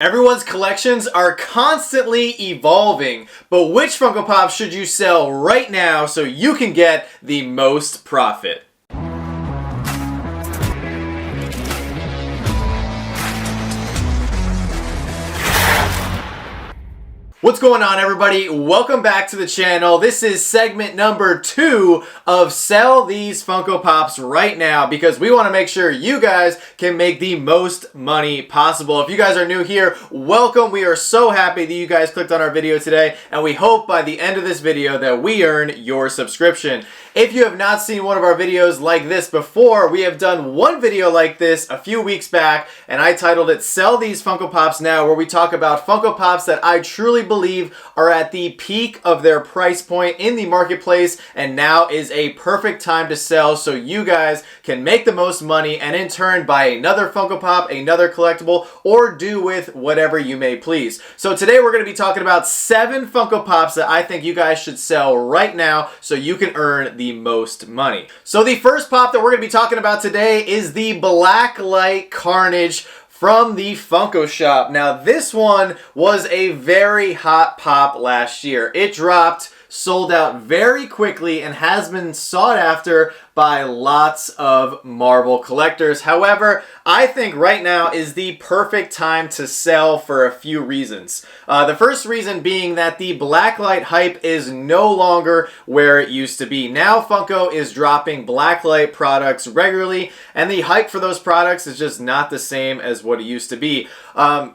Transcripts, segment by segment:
Everyone's collections are constantly evolving, but which Funko Pops should you sell right now so you can get the most profit? What's going on, everybody? Welcome back to the channel. This is segment number 2 of Sell These Funko Pops Right Now, because we want to make sure you guys can make the most money possible. If you guys are new here, welcome. We are so happy that you guys clicked on our video today, and we hope by the end of this video that we earn your subscription. If you have not seen one of our videos like this before, we have done one video like this a few weeks back, and I titled it Sell These Funko Pops Now, where we talk about Funko Pops that I truly believe are at the peak of their price point in the marketplace, and now is a perfect time to sell so you guys can make the most money and in turn buy another Funko Pop, another collectible, or do with whatever you may please. So today we're going to be talking about 7 Funko Pops that I think you guys should sell right now so you can earn the most money. So the first pop that we're going to be talking about today is the Blacklight Carnage from the Funko Shop. Now, this one was a very hot pop last year. It dropped, sold out very quickly, and has been sought after by lots of Marvel collectors. However, I think right now is the perfect time to sell for a few reasons. The first reason being that the Blacklight hype is no longer where it used to be. Now Funko is dropping Blacklight products regularly, and the hype for those products is just not the same as what it used to be.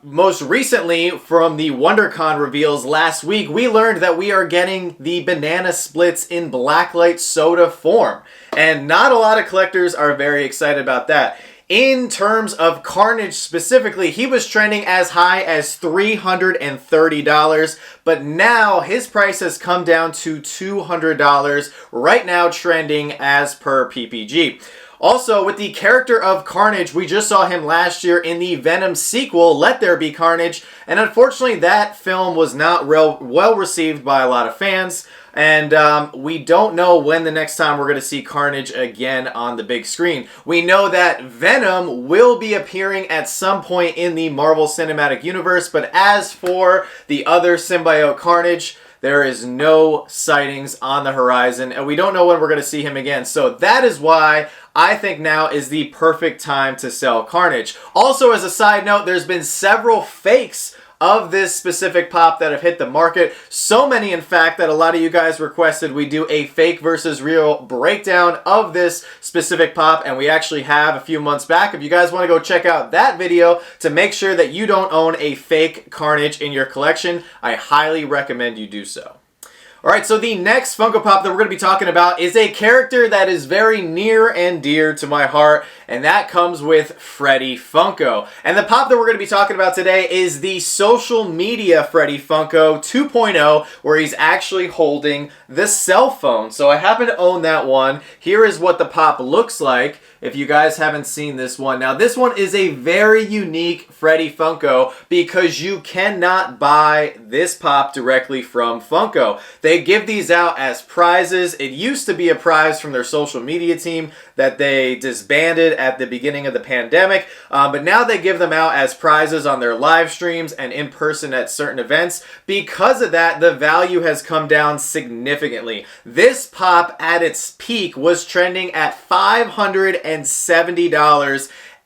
Most recently, from the WonderCon reveals last week, we learned that we are getting the banana splits in Blacklight soda form. And not a lot of collectors are very excited about that. In terms of Carnage specifically, he was trending as high as $330, but now his price has come down to $200, right now trending as per PPG. Also, with the character of Carnage, we just saw him last year in the Venom sequel, Let There Be Carnage, and unfortunately that film was not well received by a lot of fans. And we don't know when the next time we're going to see Carnage again on the big screen. We know that Venom will be appearing at some point in the Marvel Cinematic Universe, but as for the other symbiote Carnage, there is no sightings on the horizon, and we don't know when we're going to see him again. So that is why I think now is the perfect time to sell Carnage. Also, as a side note, there's been several fakes of this specific pop that have hit the market. So many, in fact, that a lot of you guys requested we do a fake versus real breakdown of this specific pop, and we actually have a few months back. If you guys want to go check out that video to make sure that you don't own a fake Carnage in your collection, I highly recommend you do so. Alright, so the next Funko Pop that we're going to be talking about is a character that is very near and dear to my heart, and that comes with Freddy Funko. And the pop that we're going to be talking about today is the social media Freddy Funko 2.0, where he's actually holding the cell phone. So I happen to own that one. Here is what the pop looks like if you guys haven't seen this one. Now, this one is a very unique Freddy Funko because you cannot buy this pop directly from Funko. They give these out as prizes. It used to be a prize from their social media team that they disbanded at the beginning of the pandemic, but now they give them out as prizes on their live streams and in person at certain events. Because of that, the value has come down significantly. This pop at its peak was trending at $570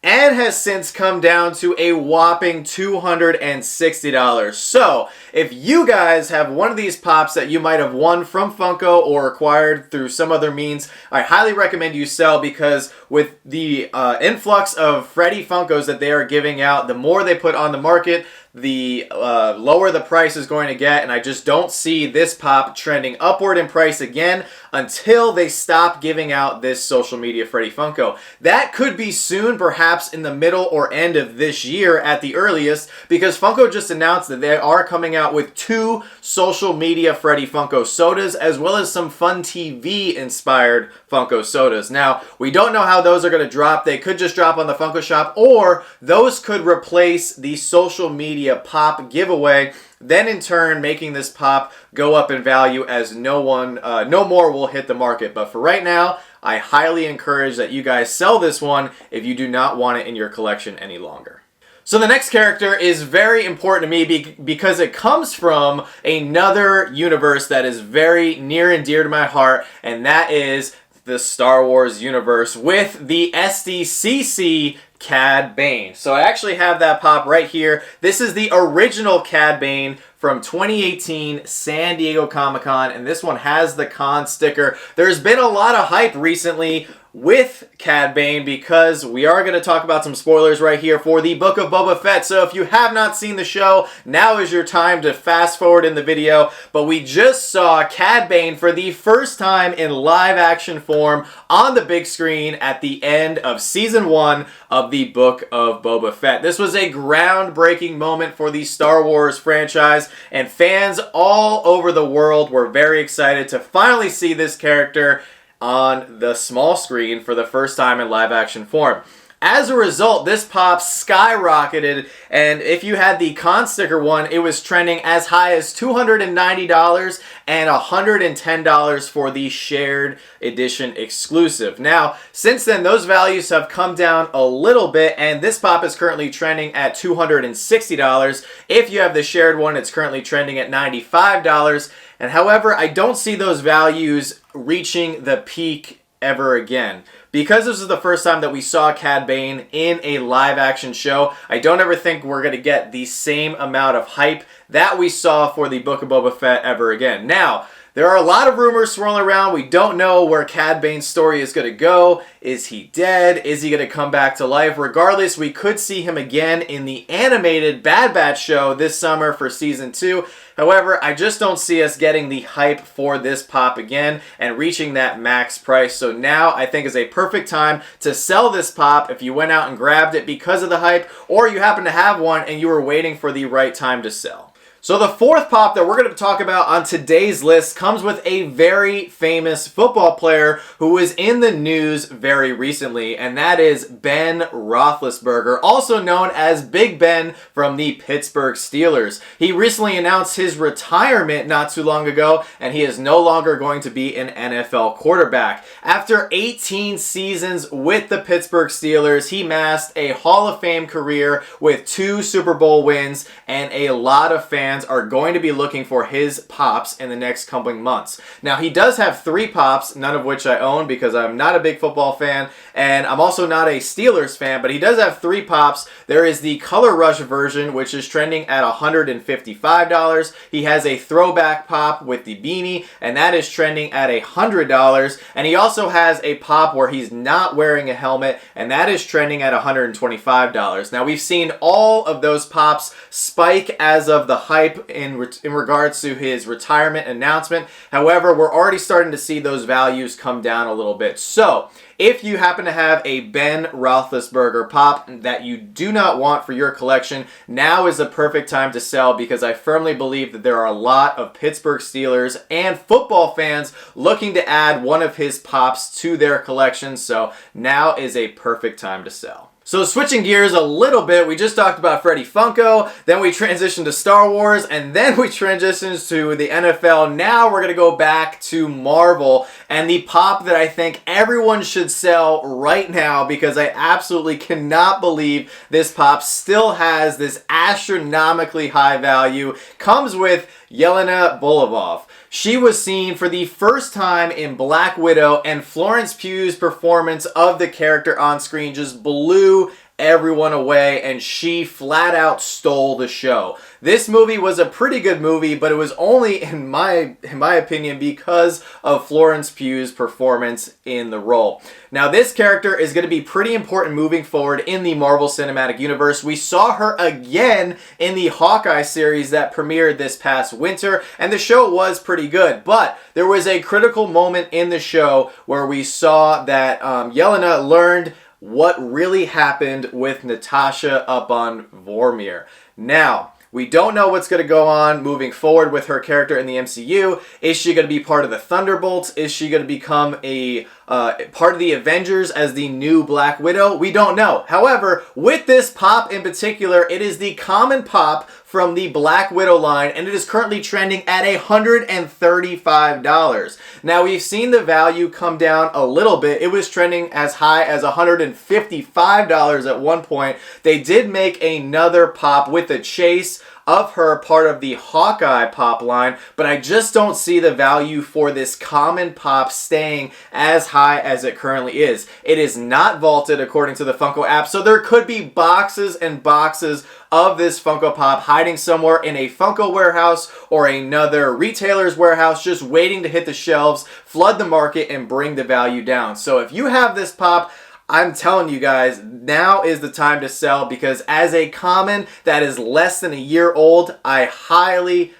and has since come down to a whopping $260. So, if you guys have one of these pops that you might have won from Funko or acquired through some other means, I highly recommend you sell, because with the influx of Freddy Funkos that they are giving out, the more they put on the market, the lower the price is going to get, and I just don't see this pop trending upward in price again until they stop giving out this social media Freddy Funko. That could be soon, perhaps in the middle or end of this year at the earliest, because Funko just announced that they are coming out with 2 social media Freddy Funko sodas, as well as some Fun TV inspired Funko sodas. Now, we don't know how those are going to drop. They could just drop on the Funko Shop, or those could replace the social media pop giveaway, then in turn making this pop go up in value as no more will hit the market. But for right now, I highly encourage that you guys sell this one if you do not want it in your collection any longer. So the next character is very important to me because it comes from another universe that is very near and dear to my heart, and that is the Star Wars universe with the SDCC Cad Bane. So I actually have that pop right here. This is the original Cad Bane from 2018 San Diego Comic-Con, and this one has the con sticker. There's been a lot of hype recently with Cad Bane because we are going to talk about some spoilers right here for the Book of Boba Fett. So if you have not seen the show, now is your time to fast forward in the video. But we just saw Cad Bane for the first time in live action form on the big screen at the end of season 1 of the Book of Boba Fett. This was a groundbreaking moment for the Star Wars franchise, and fans all over the world were very excited to finally see this character on the small screen for the first time in live action form. As a result, this pop skyrocketed, and if you had the con sticker one, it was trending as high as $290 and $110 for the shared edition exclusive. Now, since then, those values have come down a little bit, and this pop is currently trending at $260. If you have the shared one, it's currently trending at $95. And however, I don't see those values reaching the peak ever again. Because this is the first time that we saw Cad Bane in a live action show, I don't ever think we're going to get the same amount of hype that we saw for the Book of Boba Fett ever again. Now, there are a lot of rumors swirling around. We don't know where Cad Bane's story is going to go. Is he dead? Is he going to come back to life? Regardless, we could see him again in the animated Bad Batch show this summer for season 2. However, I just don't see us getting the hype for this pop again and reaching that max price. So now I think is a perfect time to sell this pop if you went out and grabbed it because of the hype, or you happen to have one and you were waiting for the right time to sell. So the fourth pop that we're going to talk about on today's list comes with a very famous football player who was in the news very recently, and that is Ben Roethlisberger, also known as Big Ben from the Pittsburgh Steelers. He recently announced his retirement not too long ago, and he is no longer going to be an NFL quarterback. After 18 seasons with the Pittsburgh Steelers, he amassed a Hall of Fame career with 2 Super Bowl wins, and a lot of fans are going to be looking for his pops in the next coming months. Now, he does have 3 pops, none of which I own because I'm not a big football fan, and I'm also not a Steelers fan, but he does have 3 pops. There is the Color Rush version, which is trending at $155. He has a throwback pop with the beanie, and that is trending at $100. And he also has a pop where he's not wearing a helmet, and that is trending at $125. Now, we've seen all of those pops spike as of the hype in regards to his retirement announcement. However, we're already starting to see those values come down a little bit. So, if you happen to have a Ben Roethlisberger pop that you do not want for your collection, now is the perfect time to sell because I firmly believe that there are a lot of Pittsburgh Steelers and football fans looking to add one of his pops to their collection. So, now is a perfect time to sell. So switching gears a little bit, we just talked about Freddy Funko, then we transitioned to Star Wars, and then we transitioned to the NFL. Now we're going to go back to Marvel, and the pop that I think everyone should sell right now because I absolutely cannot believe this pop still has this astronomically high value, comes with Yelena Boulev. She was seen for the first time in Black Widow, and Florence Pugh's performance of the character on screen just blew everyone away, and she flat out stole the show. This movie was a pretty good movie, but it was only, in my opinion, because of Florence Pugh's performance in the role. Now, this character is going to be pretty important moving forward in the Marvel Cinematic Universe. We saw her again in the Hawkeye series that premiered this past winter, and the show was pretty good, but there was a critical moment in the show where we saw that Yelena learned what really happened with Natasha up on Vormir. Now, we don't know what's going to go on moving forward with her character in the MCU. Is she going to be part of the Thunderbolts? Is she going to become a part of the Avengers as the new Black Widow? We don't know. However, with this pop in particular, it is the common pop from the Black Widow line, and it is currently trending at $135. Now, we've seen the value come down a little bit. It was trending as high as $155 at one point. They did make another pop with a chase of her, part of the Hawkeye pop line, but I just don't see the value for this common pop staying as high as it currently is. It is not vaulted according to the Funko app, so there could be boxes and boxes of this Funko Pop hiding somewhere in a Funko warehouse or another retailer's warehouse, just waiting to hit the shelves, flood the market, and bring the value down. So if you have this pop, I'm telling you guys, now is the time to sell, because as a common that is less than a year old, I highly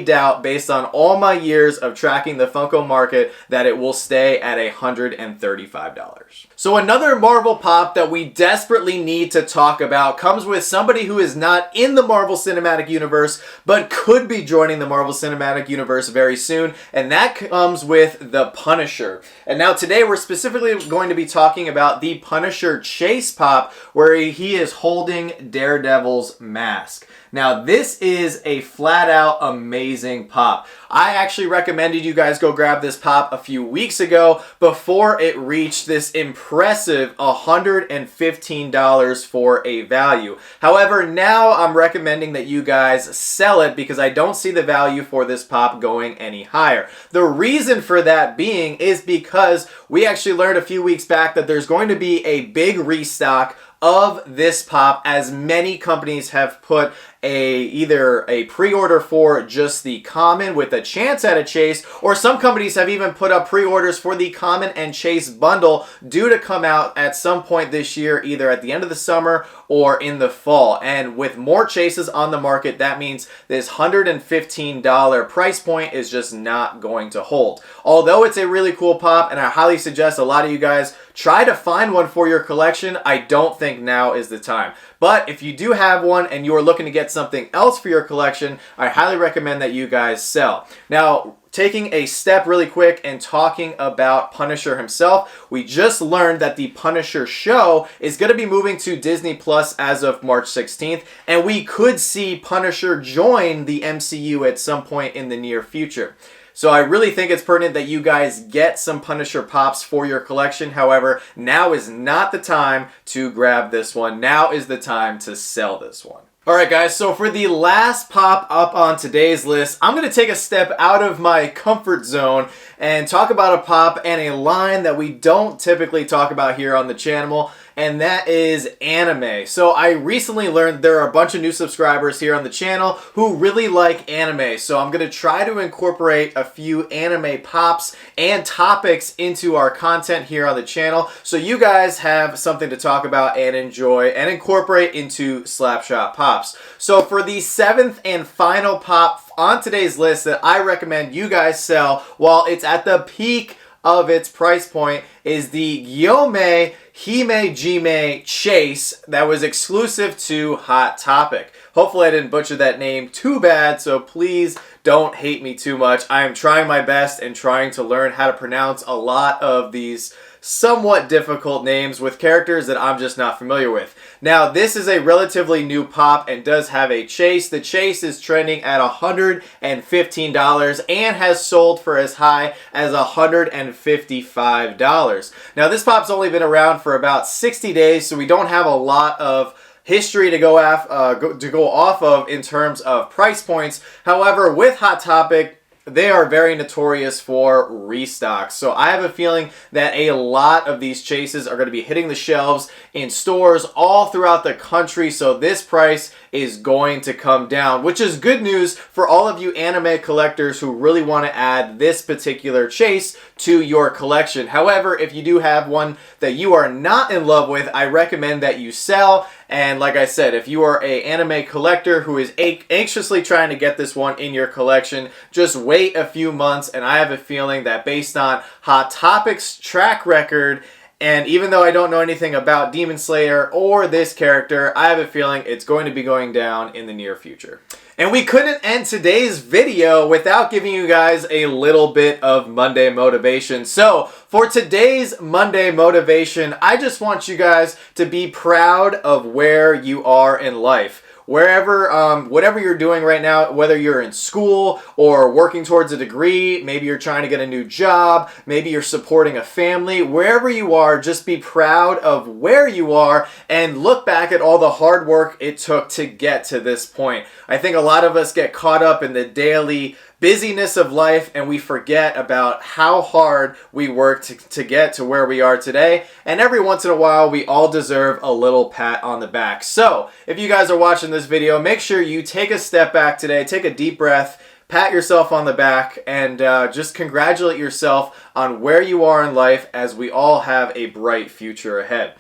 doubt, based on all my years of tracking the Funko market, that it will stay at $135. So another Marvel pop that we desperately need to talk about comes with somebody who is not in the Marvel Cinematic Universe, but could be joining the Marvel Cinematic Universe very soon, and that comes with the Punisher. And now today we're specifically going to be talking about the Punisher Chase pop, where he is holding Daredevil's mask. Now, this is a flat out amazing pop. I actually recommended you guys go grab this pop a few weeks ago before it reached this impressive $115 for a value. However, now I'm recommending that you guys sell it, because I don't see the value for this pop going any higher. The reason for that being is because we actually learned a few weeks back that there's going to be a big restock of this pop, as many companies have put either a pre-order for just the common with a chance at a chase, or some companies have even put up pre-orders for the common and chase bundle, due to come out at some point this year, either at the end of the summer or in the fall. And with more chases on the market, that means this $115 price point is just not going to hold. Although it's a really cool pop, and I highly suggest a lot of you guys try to find one for your collection, I don't think now is the time. But if you do have one and you are looking to get something else for your collection, I highly recommend that you guys sell. Now, taking a step really quick and talking about Punisher himself, we just learned that the Punisher show is going to be moving to Disney Plus as of March 16th, and we could see Punisher join the MCU at some point in the near future. So I really think it's pertinent that you guys get some Punisher pops for your collection. However, now is not the time to grab this one. Now is the time to sell this one. Alright guys, so for the last pop up on today's list, I'm going to take a step out of my comfort zone and talk about a pop and a line that we don't typically talk about here on the channel, and that is anime. So I recently learned there are a bunch of new subscribers here on the channel who really like anime, so I'm going to try to incorporate a few anime pops and topics into our content here on the channel, so you guys have something to talk about and enjoy and incorporate into Slapshotpops. So for the 7th and final pop on today's list that I recommend you guys sell while it's at the peak of its price point is the Gyome Hime Chase that was exclusive to Hot Topic. Hopefully I didn't butcher that name too bad, so please don't hate me too much. I am trying my best and trying to learn how to pronounce a lot of these somewhat difficult names with characters that I'm just not familiar with. Now, this is a relatively new pop and does have a chase. The chase is trending at $115 and has sold for as high as $155. Now, this pop's only been around for about 60 days, so we don't have a lot of history to go off of in terms of price points. However, with Hot Topic, they are very notorious for restocks. So I have a feeling that a lot of these chases are going to be hitting the shelves in stores all throughout the country. So this price is going to come down, which is good news for all of you anime collectors who really want to add this particular chase to your collection. However, if you do have one that you are not in love with, I recommend that you sell. And like I said, if you are an anime collector who is anxiously trying to get this one in your collection, just wait a few months, and I have a feeling that based on Hot Topic's track record And even though I don't know anything about Demon Slayer or this character, I have a feeling it's going to be going down in the near future. And we couldn't end today's video without giving you guys a little bit of Monday motivation. So for today's Monday motivation, I just want you guys to be proud of where you are in life. Wherever, whatever you're doing right now, whether you're in school or working towards a degree, maybe you're trying to get a new job, maybe you're supporting a family, wherever you are, just be proud of where you are and look back at all the hard work it took to get to this point. I think a lot of us get caught up in the daily busyness of life and we forget about how hard we worked to get to where we are today, and every once in a while we all deserve a little pat on the back. So if you guys are watching this video, make sure you take a step back today, take a deep breath, pat yourself on the back, and just congratulate yourself on where you are in life, as we all have a bright future ahead.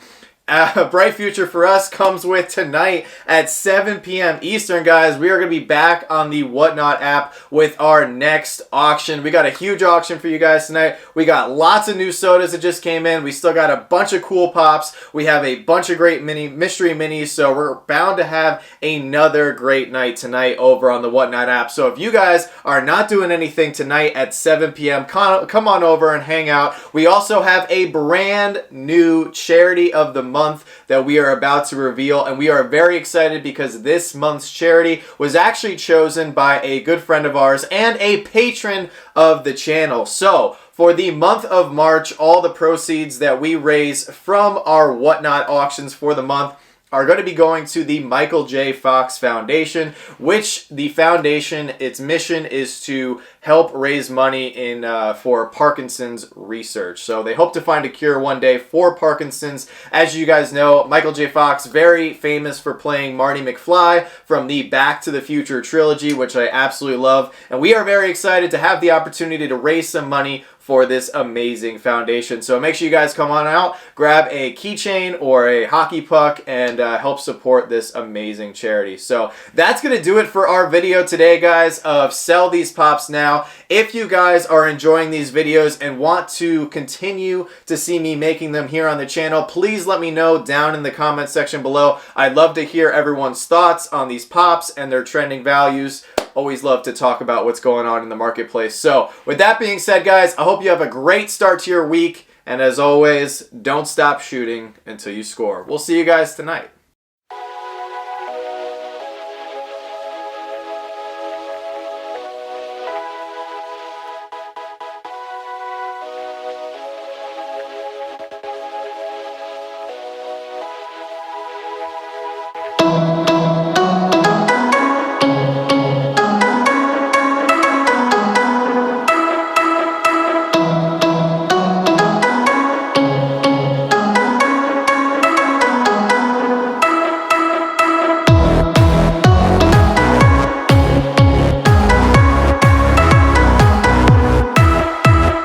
A bright future for us comes with tonight at 7 p.m. Eastern, guys. We are going to be back on the Whatnot app with our next auction. We got a huge auction for you guys tonight. We got lots of new sodas that just came in. We still got a bunch of cool pops. We have a bunch of great mystery minis, so we're bound to have another great night tonight over on the Whatnot app. So if you guys are not doing anything tonight at 7 p.m., come on over and hang out. We also have a brand new charity of the month that we are about to reveal, and we are very excited because this month's charity was actually chosen by a good friend of ours and a patron of the channel. So for the month of March, all the proceeds that we raise from our Whatnot auctions for the month are going to be going to the Michael J. Fox Foundation, which the foundation, its mission is to help raise money for Parkinson's research. So they hope to find a cure one day for Parkinson's. As you guys know, Michael J. Fox, very famous for playing Marty McFly from the Back to the Future trilogy, which I absolutely love. And we are very excited to have the opportunity to raise some money for this amazing foundation. So make sure you guys come on out, grab a keychain or a hockey puck, and help support this amazing charity. So that's going to do it for our video today, guys, of Sell These Pops Now. If you guys are enjoying these videos and want to continue to see me making them here on the channel, please let me know down in the comment section below. I'd love to hear everyone's thoughts on these pops and their trending values. Always love to talk about what's going on in the marketplace. So with that being said, guys, I hope you have a great start to your week. And as always, don't stop shooting until you score. We'll see you guys tonight.